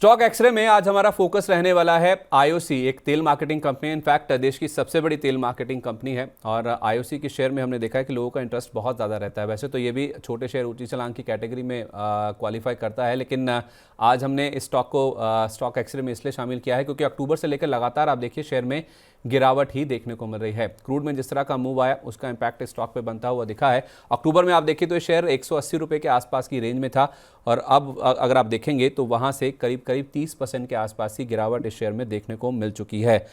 Stock x ray में आज हमारा फोकस रहने वाला है आईओसी, एक तेल मार्केटिंग कंपनी। इनफैक्ट देश की सबसे बड़ी तेल मार्केटिंग कंपनी है और आईओसी के शेयर में हमने देखा है कि लोगों का इंटरेस्ट बहुत ज़्यादा रहता है। वैसे तो ये भी छोटे शेयर ऊंची छलांग की कैटेगरी में क्वालिफाई करता है, लेकिन आज हमने इस स्टॉक को स्टॉक एक्सरे में इसलिए शामिल किया है क्योंकि अक्टूबर से लेकर लगातार आप देखिए शेयर में गिरावट ही देखने को मिल रही है। क्रूड में जिस तरह का मूव आया उसका इंपैक्ट स्टॉक पे बनता हुआ दिखा है। अक्टूबर में आप देखिए तो ये शेयर 180 रुपये के आसपास की रेंज में था और अब अगर आप देखेंगे तो वहां से करीब करीब 30% के आसपास की गिरावट इस शेयर में देखने को मिल चुकी है।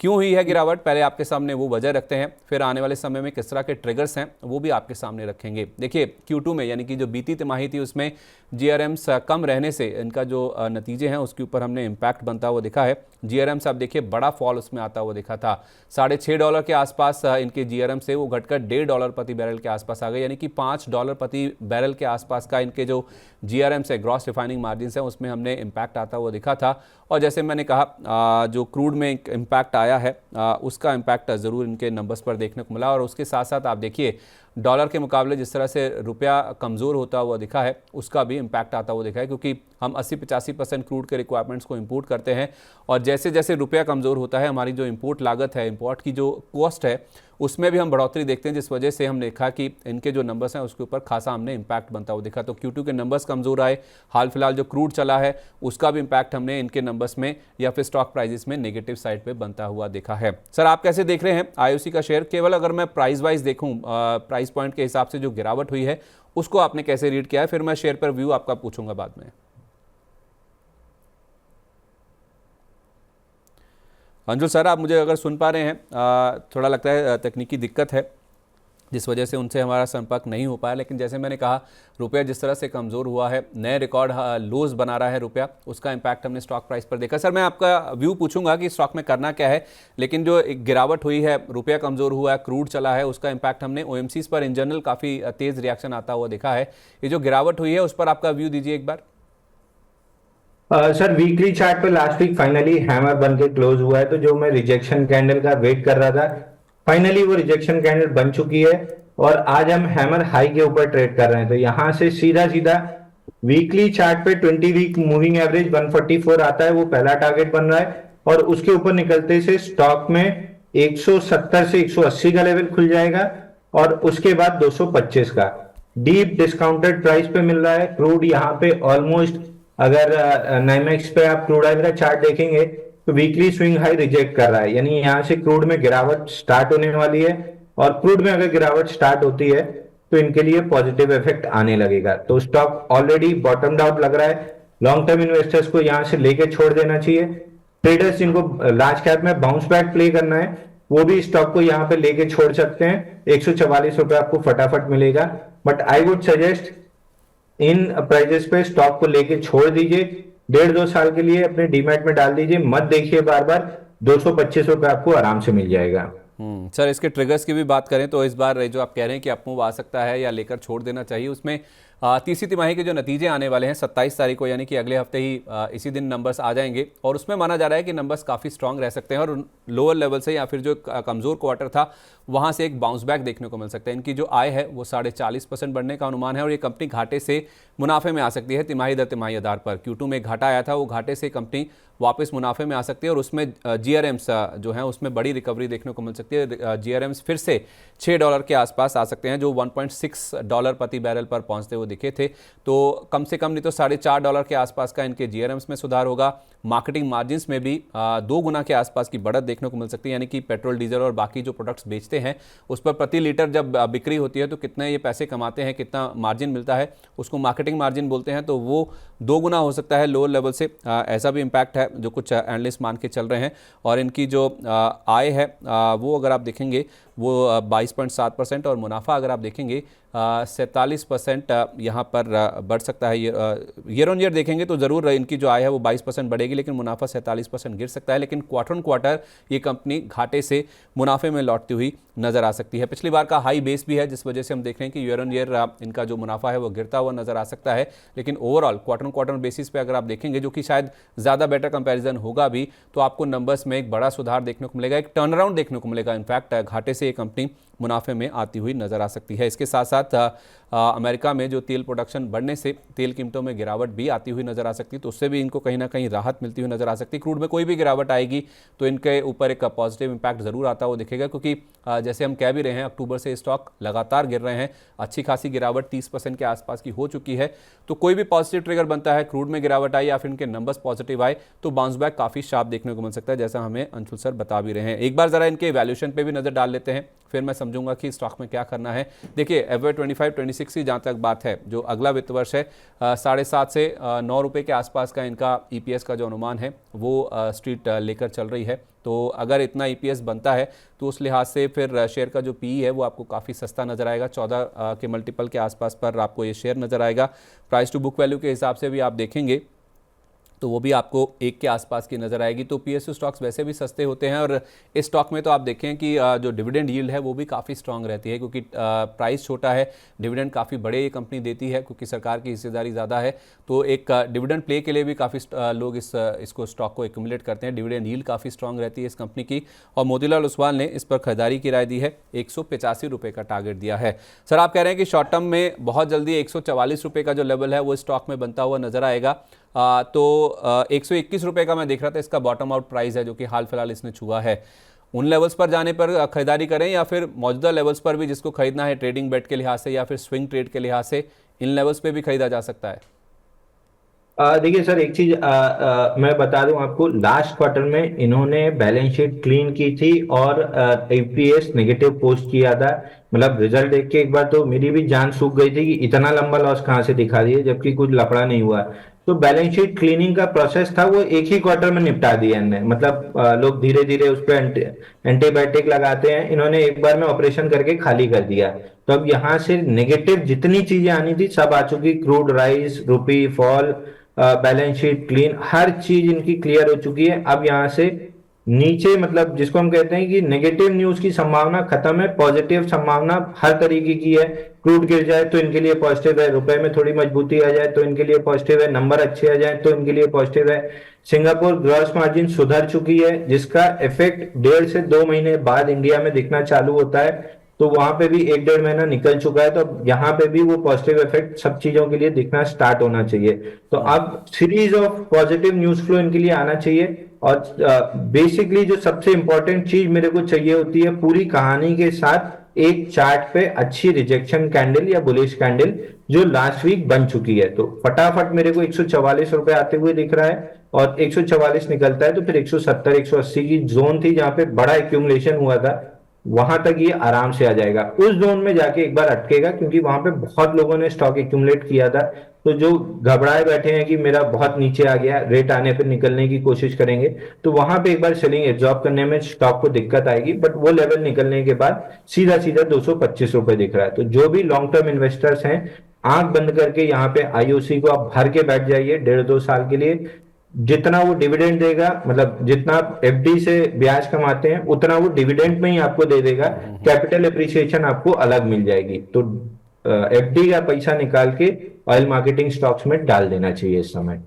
क्यों हुई है गिरावट, पहले आपके सामने वो वजह रखते हैं, फिर आने वाले समय में किस तरह के ट्रिगर्स हैं वो भी आपके सामने रखेंगे। देखिए Q2 में यानी कि जो बीती तिमाही थी उसमें GRMs कम रहने से इनका जो नतीजे हैं उसके ऊपर हमने इम्पैक्ट बनता हुआ दिखा है। GRMs आप देखिए बड़ा फॉल उसमें आता हुआ दिखा था। $6.5 के आसपास इनके GRM से वो घटकर $1.5 प्रति बैरल के आसपास आ गए, यानी कि $5 प्रति बैरल के आसपास का इनके जो GRMs है, ग्रॉस रिफाइनिंग मार्जिन है, उसमें हमने इम्पैक्ट आता हुआ दिखा था। और जैसे मैंने कहा जो क्रूड में इम्पैक्ट आया है उसका इम्पैक्ट ज़रूर इनके नंबर्स पर देखने को मिला। और उसके साथ साथ आप देखिए डॉलर के मुकाबले जिस तरह से रुपया कमज़ोर होता हुआ दिखा है उसका भी इम्पैक्ट आता हुआ दिखा है, क्योंकि हम 80-85% क्रूड के रिक्वायरमेंट्स को इंपोर्ट करते हैं और जैसे जैसे रुपया कमज़ोर होता है हमारी जो इंपोर्ट लागत है, इंपोर्ट की जो कॉस्ट है, उसमें भी हम बढ़ोतरी देखते हैं, जिस वजह से हमने देखा कि इनके जो नंबर्स हैं उसके ऊपर खासा हमने इम्पैक्ट बनता हुआ दिखा। तो Q2 के नंबर्स कमज़ोर आए, हाल फिलहाल जो क्रूड चला है उसका भी इम्पैक्ट हमने इनके नंबर्स में या फिर स्टॉक प्राइजेस में नेगेटिव साइड पे बनता हुआ देखा है। सर आप कैसे देख रहे हैं आईओसी का शेयर? केवल अगर मैं प्राइस वाइज देखूं, प्राइस पॉइंट के हिसाब से जो गिरावट हुई है उसको आपने कैसे रीड किया है? फिर मैं शेयर पर व्यू आपका पूछूंगा बाद में। अंजुल सर आप मुझे अगर सुन पा रहे हैं, थोड़ा लगता है तकनीकी दिक्कत है जिस वजह से उनसे हमारा संपर्क नहीं हो पाया, लेकिन जैसे मैंने कहा रुपया जिस तरह से कमज़ोर हुआ है, नए रिकॉर्ड लोज बना रहा है रुपया, उसका इम्पैक्ट हमने स्टॉक प्राइस पर देखा। सर मैं आपका व्यू पूछूंगा कि स्टॉक में करना क्या है, लेकिन जो एक गिरावट हुई है, रुपया कमज़ोर हुआ है, क्रूड चला है, उसका इम्पैक्ट हमने OMCs पर इन जनरल काफ़ी तेज़ रिएक्शन आता हुआ देखा है। ये जो गिरावट हुई है उस पर आपका व्यू दीजिए एक बार। सर वीकली चार्ट पे लास्ट वीक फाइनली हैमर बन के क्लोज हुआ है, तो जो मैं रिजेक्शन कैंडल का वेट कर रहा था फाइनली वो रिजेक्शन कैंडल बन चुकी है और आज हम हैमर हाई के ऊपर ट्रेड कर रहे हैं। तो यहां से सीधा सीधा वीकली चार्ट पे 20 वीक मूविंग एवरेज 144 आता है, वो पहला टारगेट बन रहा है और उसके ऊपर निकलते से स्टॉक में 170 से 180 का लेवल खुल जाएगा और उसके बाद 225 का डीप डिस्काउंटेड प्राइस पे मिल रहा है। क्रूड यहाँ पे ऑलमोस्ट, अगर नाइमेक्स पे आप क्रूड ऑयल का चार्ट देखेंगे तो वीकली स्विंग हाई रिजेक्ट कर रहा है, यानी यहाँ से क्रूड में गिरावट स्टार्ट होने वाली है और क्रूड में अगर गिरावट स्टार्ट होती है तो इनके लिए पॉजिटिव इफेक्ट आने लगेगा। तो स्टॉक ऑलरेडी बॉटम आउट लग रहा है। लॉन्ग टर्म इन्वेस्टर्स को यहाँ से लेके छोड़ देना चाहिए। ट्रेडर्स जिनको लार्ज कैप में बाउंस बैक प्ले करना है वो भी स्टॉक को यहाँ पे लेके छोड़ सकते हैं। 144 रुपए आपको फटाफट मिलेगा, but I would suggest in prices पे स्टॉक को लेके छोड़ दीजिए। 1.5-2 साल के लिए अपने डीमैट में डाल दीजिए, मत देखिए बार बार। 225 रुपए आपको आराम से मिल जाएगा। सर इसके ट्रिगर्स की भी बात करें तो इस बार जो आप कह रहे हैं कि अपमूव आ सकता है या लेकर छोड़ देना चाहिए, उसमें तीसरी तिमाही के जो नतीजे आने वाले हैं 27 तारीख को, यानी कि अगले हफ्ते ही इसी दिन नंबर्स आ जाएंगे और उसमें माना जा रहा है कि नंबर्स काफ़ी स्ट्रांग रह सकते हैं और लोअर लेवल से या फिर जो कमज़ोर क्वार्टर था वहाँ से एक बाउंस बैक देखने को मिल सकता है। इनकी जो आय है वो 40.5% बढ़ने का अनुमान है और ये कंपनी घाटे से मुनाफे में आ सकती है। तिमाही दर तिमाही आधार पर Q2 में घाटा आया था, वो घाटे से कंपनी वापस मुनाफे में आ सकती है और उसमें GRMs जो हैं उसमें बड़ी रिकवरी देखने को मिल सकती है। GRMs फिर से $6 के आसपास आ सकते हैं, जो $1.6 प्रति बैरल पर पहुंचते हुए दिखे थे। तो कम से कम नहीं तो $4.5 के आसपास का इनके GRMs में सुधार होगा। मार्केटिंग मार्जिन्स में भी 2 गुना के आसपास की बढ़त देखने को मिल सकती है, यानी कि पेट्रोल डीजल और बाकी जो प्रोडक्ट्स बेचते हैं उस पर प्रति लीटर जब बिक्री होती है तो कितने ये पैसे कमाते हैं, कितना मार्जिन मिलता है, उसको मार्केटिंग मार्जिन बोलते हैं, तो वो 2 गुना हो सकता है लोअर लेवल से। ऐसा भी इम्पैक्ट है जो कुछ एनालिस्ट मान के चल रहे हैं। और इनकी जो आय है वो अगर आप देखेंगे वो 22.7% और मुनाफा अगर आप देखेंगे 47% यहाँ पर बढ़ सकता है। ईयर ऑन ईयर देखेंगे तो ज़रूर इनकी जो आय है वो 22% बढ़ेगी, लेकिन मुनाफा 47% गिर सकता है। लेकिन क्वार्टर ऑन क्वार्टर ये कंपनी घाटे से मुनाफे में लौटती हुई नज़र आ सकती है। पिछली बार का हाई बेस भी है जिस वजह से हम देख रहे हैं कि ईयर ऑन ईयर इनका जो मुनाफा है वो गिरता हुआ नज़र आ सकता है। लेकिन overall quarter on quarter basis पे अगर आप देखेंगे, जो कि शायद ज़्यादा बेटर कंपैरिजन होगा भी, तो आपको नंबर्स में एक बड़ा सुधार देखने को मिलेगा, एक टर्न अराउंड देखने को मिलेगा। इनफैक्ट घाटे से ये कंपनी मुनाफे में आती हुई नजर आ सकती है। इसके साथ साथ अमेरिका में जो तेल प्रोडक्शन बढ़ने से तेल कीमतों में गिरावट भी आती हुई नजर आ सकती है, तो उससे भी इनको कहीं ना कहीं राहत मिलती हुई नजर आ सकती है। क्रूड में कोई भी गिरावट आएगी तो इनके ऊपर एक पॉजिटिव इंपैक्ट जरूर आता हुआ दिखेगा, क्योंकि जैसे हम कह भी रहे हैं अक्टूबर से स्टॉक लगातार गिर रहे हैं, अच्छी खासी गिरावट 30% के आसपास की हो चुकी है। तो कोई भी पॉजिटिव ट्रिगर बनता है, क्रूड में गिरावट आई या फिर इनके नंबर्स पॉजिटिव आए, तो बाउंस बैक काफी शार्प देखने को मिल सकता है, जैसा हमें अंशुल सर बता भी रहे हैं। एक बार जरा इनके वैल्यूएशन पे भी नजर डाल लेते हैं, फिर मैं समझूंगा कि स्टॉक में क्या करना है। देखिए FY25-26 की जहाँ तक बात है, जो अगला वित्त वर्ष है 7.5 से 9 रुपये के आसपास का इनका EPS का जो अनुमान है वो स्ट्रीट लेकर चल रही है। तो अगर इतना EPS बनता है तो उस लिहाज से फिर शेयर का जो PE है वो आपको काफ़ी सस्ता नजर आएगा, 14 के मल्टीपल के आसपास पर आपको ये शेयर नजर आएगा। प्राइस टू बुक वैल्यू के हिसाब से भी आप देखेंगे तो वो भी आपको 1 के आसपास की नज़र आएगी। तो PSU स्टॉक्स वैसे भी सस्ते होते हैं, और इस स्टॉक में तो आप देखें कि जो डिविडेंड यील्ड है वो भी काफ़ी स्ट्रांग रहती है, क्योंकि प्राइस छोटा है, डिविडेंड काफ़ी बड़े ये कंपनी देती है, क्योंकि सरकार की हिस्सेदारी ज़्यादा है। तो एक डिविडेंड प्ले के लिए भी काफ़ी लोग इसको स्टॉक को एक्यूमुलेट करते हैं। डिविडेंड यील्ड काफ़ी स्ट्रांग रहती है इस कंपनी की, और मोतीलाल ओसवाल ने इस पर खरीदारी की राय दी है, 185 रुपये का टारगेट दिया है। सर आप कह रहे हैं कि शॉर्ट टर्म में बहुत जल्दी 144 रुपये का जो लेवल है वो स्टॉक में बनता हुआ नजर आएगा। तो 121 रुपये का मैं देख रहा था इसका बॉटम आउट प्राइस है, जो कि हाल फिलहाल इसने छुआ है। उन लेवल्स पर जाने पर खरीदारी करें, या फिर मौजूदा लेवल्स पर भी जिसको खरीदना है ट्रेडिंग बेट के लिहाज से या फिर स्विंग ट्रेड के लिहाज से, इन लेवल्स पे भी खरीदा जा सकता है? देखिए सर, एक चीज मैं बता दूं आपको, लास्ट क्वार्टर में इन्होंने बैलेंस शीट क्लीन की थी और EPS नेगेटिव पोस्ट किया था। मतलब रिजल्ट देख के एक बार तो मेरी भी जान सूख गई थी कि इतना लंबा लॉस कहाँ से दिखा दिए, जबकि कुछ लफड़ा नहीं हुआ। तो बैलेंस शीट क्लीनिंग का प्रोसेस था वो एक ही क्वार्टर में निपटा दिया इन्होंने। मतलब लोग धीरे धीरे उस पर एंटीबायोटिक लगाते हैं, इन्होंने एक बार में ऑपरेशन करके खाली कर दिया। तो अब यहाँ से नेगेटिव जितनी चीजें आनी थी सब आ चुकी, क्रूड राइस, रुपी फॉल, बैलेंस शीट क्लीन, हर चीज इनकी क्लियर हो चुकी है। अब यहाँ से नीचे, मतलब जिसको हम कहते हैं कि नेगेटिव न्यूज की संभावना खत्म है, पॉजिटिव संभावना हर तरीके की है। क्रूड गिर जाए तो इनके लिए पॉजिटिव है, रुपए में थोड़ी मजबूती आ जाए तो इनके लिए पॉजिटिव है, नंबर अच्छे आ जाए तो इनके लिए पॉजिटिव है। सिंगापुर ग्रॉस मार्जिन सुधर चुकी है, जिसका इफेक्ट 1.5 से 2 महीने बाद इंडिया में दिखना चालू होता है। तो वहां पे भी 1-1.5 महीना निकल चुका है, तो यहाँ पे भी वो पॉजिटिव इफेक्ट सब चीजों के लिए दिखना स्टार्ट होना चाहिए। तो अब series of positive news flow इनके लिए आना चाहिए। और बेसिकली जो सबसे इंपॉर्टेंट चीज मेरे को चाहिए होती है, पूरी कहानी के साथ एक चार्ट पे अच्छी रिजेक्शन कैंडल या बुलिश कैंडल जो लास्ट वीक बन चुकी है। तो फटाफट मेरे को 144 रुपए आते हुए दिख रहा है, और 144 निकलता है तो फिर 170 180 की जोन थी जहां पे बड़ा एक्यूमुलेशन हुआ था, वहां तक ये आराम से आ जाएगा। उस जोन में जाके एक बार अटकेगा, क्योंकि वहां पे बहुत लोगों ने स्टॉक एक्यूमुलेट किया था। तो जो घबराए बैठे हैं कि मेरा बहुत नीचे आ गया, रेट आने पर निकलने की कोशिश करेंगे, तो वहां पे एक बार सेलिंग एब्जॉर्ब करने में स्टॉक को दिक्कत आएगी। बट वो लेवल निकलने के बाद सीधा सीधा 225 रुपए दिख रहा है। तो जो भी लॉन्ग टर्म इन्वेस्टर्स हैं, आंख बंद करके यहाँ पे IOC को आप भर के बैठ जाइए 1.5-2 साल के लिए। जितना वो डिविडेंड देगा, मतलब जितना आप FD से ब्याज कमाते हैं उतना वो डिविडेंड में ही आपको दे देगा, कैपिटल एप्रिसिएशन आपको अलग मिल जाएगी। तो FD का पैसा निकाल के ऑयल मार्केटिंग स्टॉक्स में डाल देना चाहिए इस समय।